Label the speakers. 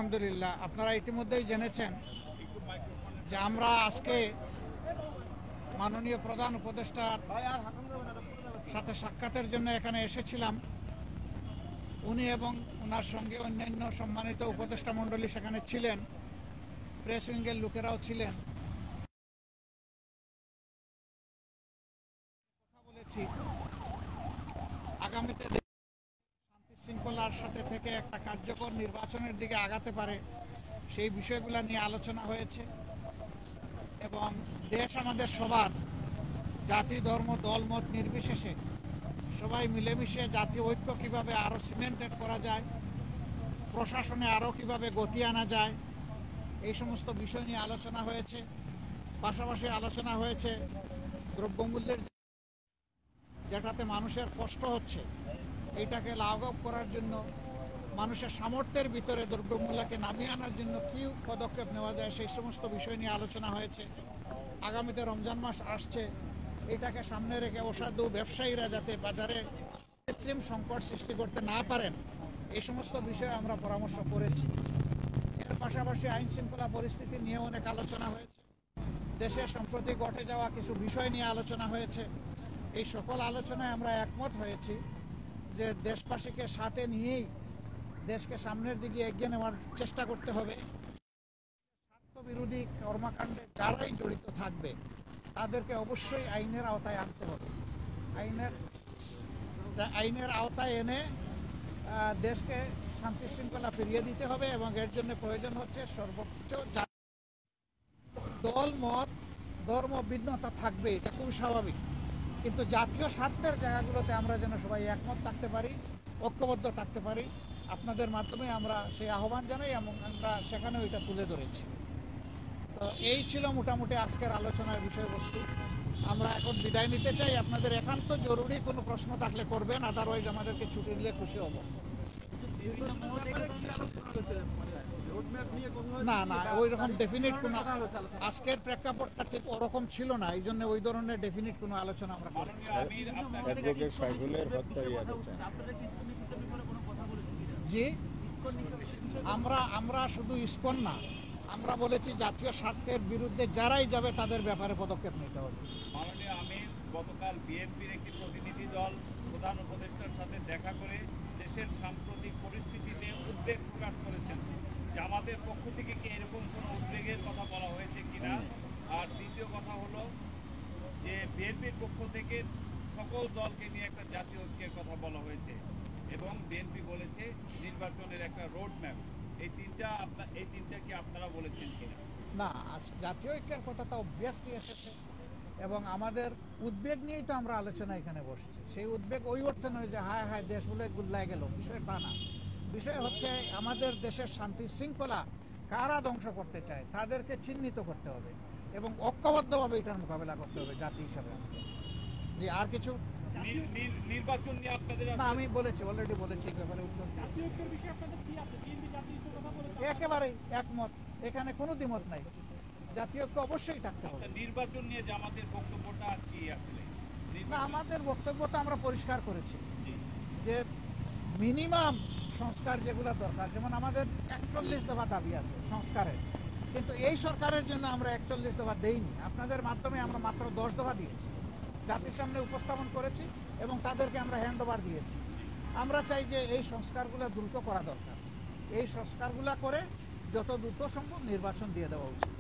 Speaker 1: আলহামদুলিল্লাহ, আপনারা ইতিমধ্যেই জেনেছেন যে আমরা আজকে মাননীয় প্রধান উপদেষ্টার সাথে সাক্ষাতের জন্য এখানে এসেছিলাম। উনি এবং ওনার সঙ্গে অন্যান্য সম্মানিত উপদেষ্টা মণ্ডলী সেখানে ছিলেন, প্রেস উইংয়ের লোকেরাও ছিলেন। কথা বলেছি আগামীতে শান্তি শৃঙ্খলার সাথে থেকে একটা কার্যকর নির্বাচনের দিকে আগাতে পারে সেই বিষয়গুলো নিয়ে আলোচনা হয়েছে এবং দেশ আমাদের সবার, জাতি ধর্ম দলমত নির্বিশেষে সবাই মিলেমিশে জাতীয় ঐক্য কীভাবে আরও সিমেন্টেড করা যায়, প্রশাসনে আরও কীভাবে গতি আনা যায়, এই সমস্ত বিষয় নিয়ে আলোচনা হয়েছে। পাশাপাশি আলোচনা হয়েছে দ্রব্যমূল্যের যেটাতে মানুষের কষ্ট হচ্ছে, এইটাকে লাঘব করার জন্য মানুষের সামর্থ্যের ভিতরে দ্রব্যমূল্যকে নামিয়ে আনার জন্য কী পদক্ষেপ নেওয়া যায় সেই সমস্ত বিষয় নিয়ে আলোচনা হয়েছে। আগামীতে রমজান মাস আসছে, এটাকে সামনে রেখে অসাধু ব্যবসায়ীরা যাতে বাজারে কৃত্রিম সংকট সৃষ্টি করতে না পারেন এই সমস্ত বিষয়ে আমরা পরামর্শ করেছি। এর পাশাপাশি আইন শৃঙ্খলা পরিস্থিতি নিয়ে অনেক আলোচনা হয়েছে। দেশে সম্প্রতি ঘটে যাওয়া কিছু বিষয় নিয়ে আলোচনা হয়েছে। এই সকল আলোচনায় আমরা একমত হয়েছি যে দেশবাসীকে সাথে নিয়েই দেশকে সামনের দিকে এগিয়ে নেওয়ার চেষ্টা করতে হবে। স্বার্থবিরোধী কর্মকাণ্ডে যারাই জড়িত থাকবে তাদেরকে অবশ্যই আইনের আওতায় আনতে হবে। আইনের আওতায় এনে দেশকে শান্তি শৃঙ্খলা ফিরিয়ে দিতে হবে এবং এর জন্য প্রয়োজন হচ্ছে সর্বোচ্চ দল মত ধর্ম ভিন্নতা থাকবে, এটা খুব স্বাভাবিক, কিন্তু জাতীয় স্বার্থের জায়গাগুলোতে আমরা যেন সবাই একমত থাকতে পারি, ঐক্যবদ্ধ থাকতে পারি। আপনাদের মাধ্যমে আমরা সেই আহ্বান জানাই এবং আমরা সেখানেও এটা তুলে ধরেছি। তো এই ছিল মোটামুটি আজকের আলোচনার বিষয়বস্তু। আমরা এখন বিদায় নিতে চাই। আপনাদের একান্ত জরুরি কোনো প্রশ্ন থাকলে করবেন, আদারওয়াইজ আমাদেরকে ছুটি দিলে খুশি হব। না না, ওই রকম ডেফিনিট কোনো আজকের প্রেক্ষাপটটা ঠিক ওরকম ছিল না, এই জন্য ওই ধরনের ডেফিনিট কোনো আলোচনা আমরা করি। জি, আমরা শুধু ইসকন না, আমরা বলেছি জাতীয় স্বার্থের বিরুদ্ধে যারাই যাবে তাদের ব্যাপারে পদক্ষেপ নিতে হবে।
Speaker 2: মাননীয় আমির গতকাল বিএনপির একটি প্রতিনিধি দল প্রধান উপদেষ্টার সাথে দেখা করে দেশের সাম্প্রতিক পরিস্থিতিতে উদ্বেগ প্রকাশ করেছেন। জামাতের পক্ষ থেকে কি এরকম কোনো উদ্বেগের কথা বলা হয়েছে কিনা? আর দ্বিতীয় কথা হলো যে বিএনপির পক্ষ থেকে সকল দলকে নিয়ে একটা জাতীয় ঐক্যের কথা বলা হয়েছে এবং বিএনপি বলেছে নির্বাচনের একটা রোড ম্যাপ। এই তিনটা কি আপনারা বলেছেন কিনা?
Speaker 1: না, জাতীয় ঐক্যের কথা তো অবভিয়াসলি এসেছে এবং আমাদের উদ্বেগ নিয়েই তো আমরা আলোচনা এখানে বসেছি। সেই উদ্বেগ ওই অর্থে নয় যে হায় হায় দেশ বলে গুল্লায় গেল, বিষয় তা না। বিষয় হচ্ছে আমাদের দেশের শান্তি শৃঙ্খলা কারা ধ্বংস করতে চায় তাদেরকে চিহ্নিত করতে হবে এবং ঐক্যবদ্ধভাবে এটার মোকাবেলা করতে হবে জাতি হিসাবে। যে আর কিছু
Speaker 2: নির্বাচন নিয়ে আপনাদের
Speaker 1: না, আমি বলেছি, অলরেডি বলেছি এই ব্যাপারে উত্তর। একেবারেই একমত, এখানে কোনো দ্বিমত নাই, জাতীয় ঐক্য অবশ্যই থাকতে হবে।
Speaker 2: নির্বাচন নিয়ে জামাতের বক্তব্যটা কি আসলে?
Speaker 1: না, আমাদের বক্তব্যটা আমরা পরিষ্কার করেছি যে মিনিমাম সংস্কার যেগুলো দরকার, যেমন আমাদের 41 দফা দাবি আছে সংস্কারের, কিন্তু এই সরকারের জন্য আমরা 41 দফা দেইনি। আপনাদের মাধ্যমে আমরা মাত্র 10 দফা দিয়েছি, জাতির সামনে উপস্থাপন করেছি এবং তাদেরকে আমরা হ্যান্ড ওভার দিয়েছি। আমরা চাই যে এই সংস্কারগুলো দ্রুত করা দরকার, এই সংস্কারগুলো করে যত দ্রুত সম্ভব নির্বাচন দিয়ে দেওয়া উচিত।